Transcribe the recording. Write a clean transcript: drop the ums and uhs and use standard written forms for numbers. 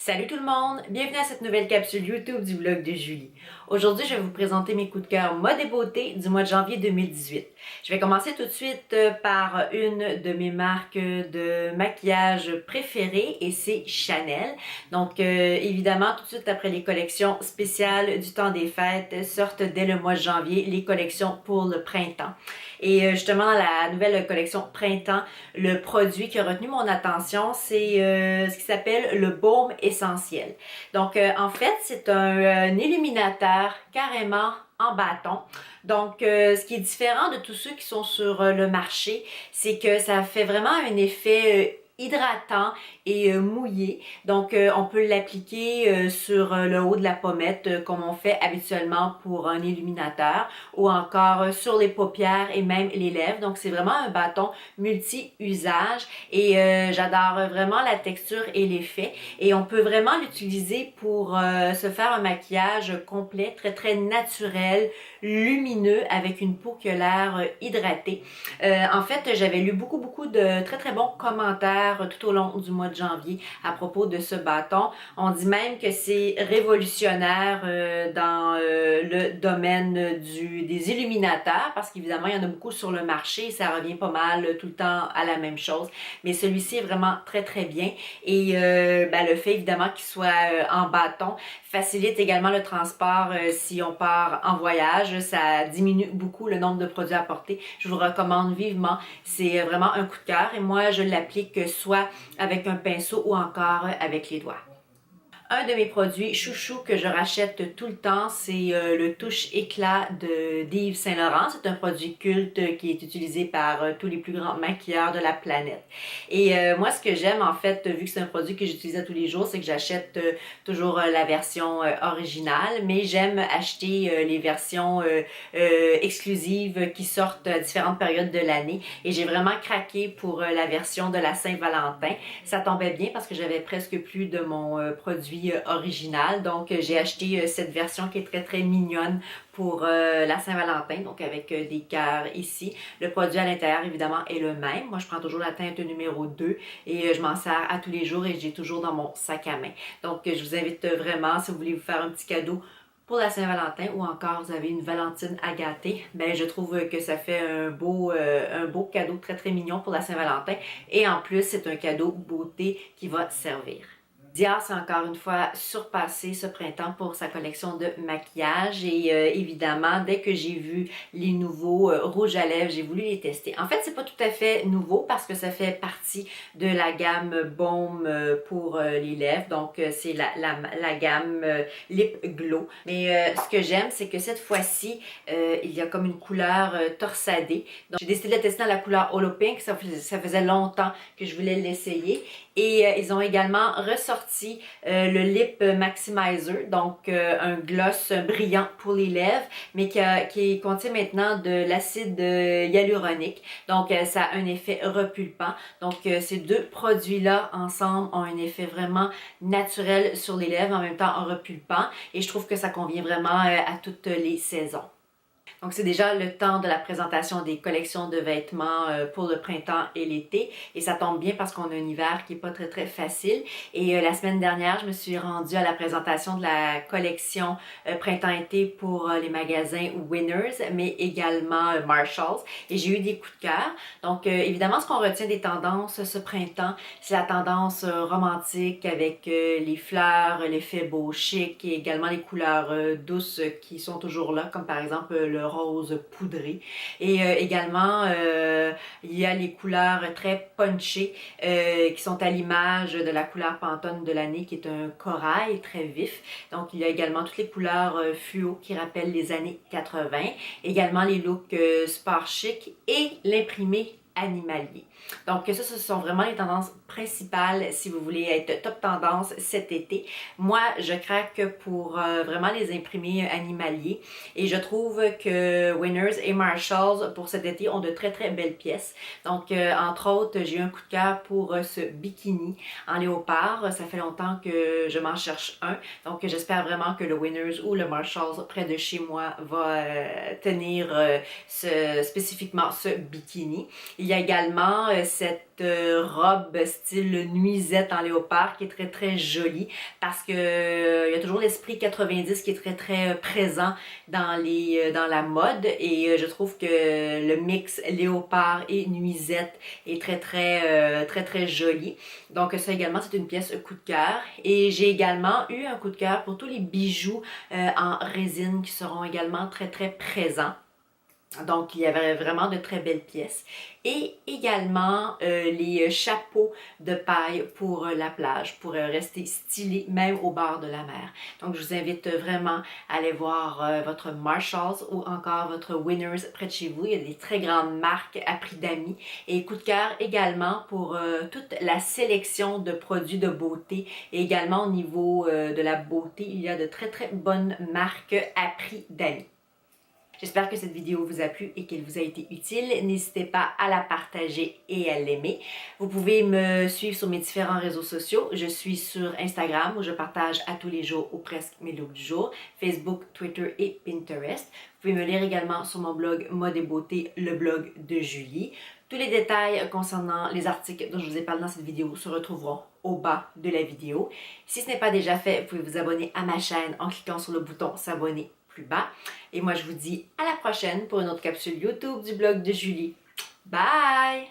Salut tout le monde! Bienvenue à cette nouvelle capsule YouTube du blog de Julie. Aujourd'hui, je vais vous présenter mes coups de cœur mode et beauté du mois de janvier 2018. Je vais commencer tout de suite par une de mes marques de maquillage préférées et c'est Chanel. Donc évidemment, tout de suite après les collections spéciales du temps des fêtes sortent dès le mois de janvier les collections pour le printemps. Et justement, dans la nouvelle collection printemps, le produit qui a retenu mon attention, c'est ce qui s'appelle le baume essentiel. Donc, en fait, c'est un illuminateur carrément en bâton. Donc, ce qui est différent de tous ceux qui sont sur le marché, c'est que ça fait vraiment un effet hydratant et mouillé. Donc, on peut l'appliquer sur le haut de la pommette comme on fait habituellement pour un illuminateur ou encore sur les paupières et même les lèvres. Donc, c'est vraiment un bâton multi-usage et j'adore vraiment la texture et l'effet. Et on peut vraiment l'utiliser pour se faire un maquillage complet, très naturel, lumineux avec une peau qui a l'air hydratée. En fait, j'avais lu beaucoup de très bons commentaires tout au long du mois de janvier à propos de ce bâton. On dit même que c'est révolutionnaire dans le domaine des illuminateurs parce qu'évidemment, il y en a beaucoup sur le marché et ça revient pas mal tout le temps à la même chose. Mais celui-ci est vraiment très bien et le fait évidemment qu'il soit en bâton facilite également le transport si on part en voyage. Ça diminue beaucoup le nombre de produits à porter. Je vous recommande vivement. C'est vraiment un coup de cœur et moi, je l'applique soit avec un pinceau ou encore avec les doigts. Un de mes produits chouchou que je rachète tout le temps, c'est le touche éclat d'Yves Saint Laurent. C'est un produit culte qui est utilisé par tous les plus grands maquilleurs de la planète. Et moi, ce que j'aime en fait, vu que c'est un produit que j'utilise tous les jours, c'est que j'achète toujours la version originale, mais j'aime acheter les versions exclusives qui sortent à différentes périodes de l'année. Et j'ai vraiment craqué pour la version de la Saint-Valentin. Ça tombait bien parce que j'avais presque plus de mon produit original. Donc, j'ai acheté cette version qui est très mignonne pour la Saint-Valentin, donc avec des cœurs ici. Le produit à l'intérieur, évidemment, est le même. Moi, je prends toujours la teinte numéro 2 et je m'en sers à tous les jours et j'ai toujours dans mon sac à main. Donc, je vous invite vraiment, si vous voulez vous faire un petit cadeau pour la Saint-Valentin ou encore vous avez une Valentine à gâter, ben je trouve que ça fait un beau cadeau très mignon pour la Saint-Valentin et en plus, c'est un cadeau beauté qui va servir. Dior s'est encore une fois surpassé ce printemps pour sa collection de maquillage et évidemment, dès que j'ai vu les nouveaux rouges à lèvres, j'ai voulu les tester. En fait, c'est pas tout à fait nouveau parce que ça fait partie de la gamme Baume pour les lèvres. Donc, c'est la gamme Lip Glow. Mais ce que j'aime, c'est que cette fois-ci, il y a comme une couleur torsadée. Donc, j'ai décidé de la tester dans la couleur Holo Pink. Ça faisait longtemps que je voulais l'essayer. Et ils ont également ressorti le Lip Maximizer, donc un gloss brillant pour les lèvres, mais qui contient maintenant de l'acide hyaluronique. Donc, ça a un effet repulpant. Donc, ces deux produits-là ensemble ont un effet vraiment naturel sur les lèvres, en même temps repulpant. Et je trouve que ça convient vraiment à toutes les saisons. Donc, c'est déjà le temps de la présentation des collections de vêtements pour le printemps et l'été. Et ça tombe bien parce qu'on a un hiver qui n'est pas très facile. Et la semaine dernière, je me suis rendue à la présentation de la collection printemps-été pour les magasins Winners, mais également Marshalls. Et j'ai eu des coups de cœur. Donc, évidemment, ce qu'on retient des tendances ce printemps, c'est la tendance romantique avec les fleurs, l'effet beau chic et également les couleurs douces qui sont toujours là, comme par exemple le rose poudré. Et également, il y a les couleurs très punchées qui sont à l'image de la couleur Pantone de l'année qui est un corail très vif. Donc, il y a également toutes les couleurs fluo qui rappellent les années 80. Également les looks sport chic et l'imprimé animalier. Donc ça, ce sont vraiment les tendances principales si vous voulez être top tendance cet été. Moi, je craque pour vraiment les imprimés animaliers et je trouve que Winners et Marshalls pour cet été ont de très belles pièces. Donc, entre autres, j'ai eu un coup de cœur pour ce bikini en léopard. Ça fait longtemps que je m'en cherche un. Donc, j'espère vraiment que le Winners ou le Marshalls près de chez moi va tenir spécifiquement ce bikini. Il y a également cette robe style nuisette en léopard qui est très très jolie parce que il y a toujours l'esprit 90 qui est très très présent dans la mode et je trouve que le mix léopard et nuisette est très très joli. Donc ça également c'est une pièce coup de cœur et j'ai également eu un coup de cœur pour tous les bijoux en résine qui seront également très très présents. Donc, il y avait vraiment de très belles pièces. Et également les chapeaux de paille pour la plage, pour rester stylé même au bord de la mer. Donc, je vous invite vraiment à aller voir votre Marshalls ou encore votre Winners près de chez vous. Il y a des très grandes marques à prix d'amis. Et coup de cœur également pour toute la sélection de produits de beauté. Et également au niveau de la beauté, il y a de très très bonnes marques à prix d'amis. J'espère que cette vidéo vous a plu et qu'elle vous a été utile. N'hésitez pas à la partager et à l'aimer. Vous pouvez me suivre sur mes différents réseaux sociaux. Je suis sur Instagram où je partage à tous les jours ou presque mes looks du jour, Facebook, Twitter et Pinterest. Vous pouvez me lire également sur mon blog Mode et Beauté, le blog de Julie. Tous les détails concernant les articles dont je vous ai parlé dans cette vidéo se retrouveront au bas de la vidéo. Si ce n'est pas déjà fait, vous pouvez vous abonner à ma chaîne en cliquant sur le bouton s'abonner plus bas. Et moi, je vous dis à la prochaine pour une autre capsule YouTube du blog de Julie. Bye!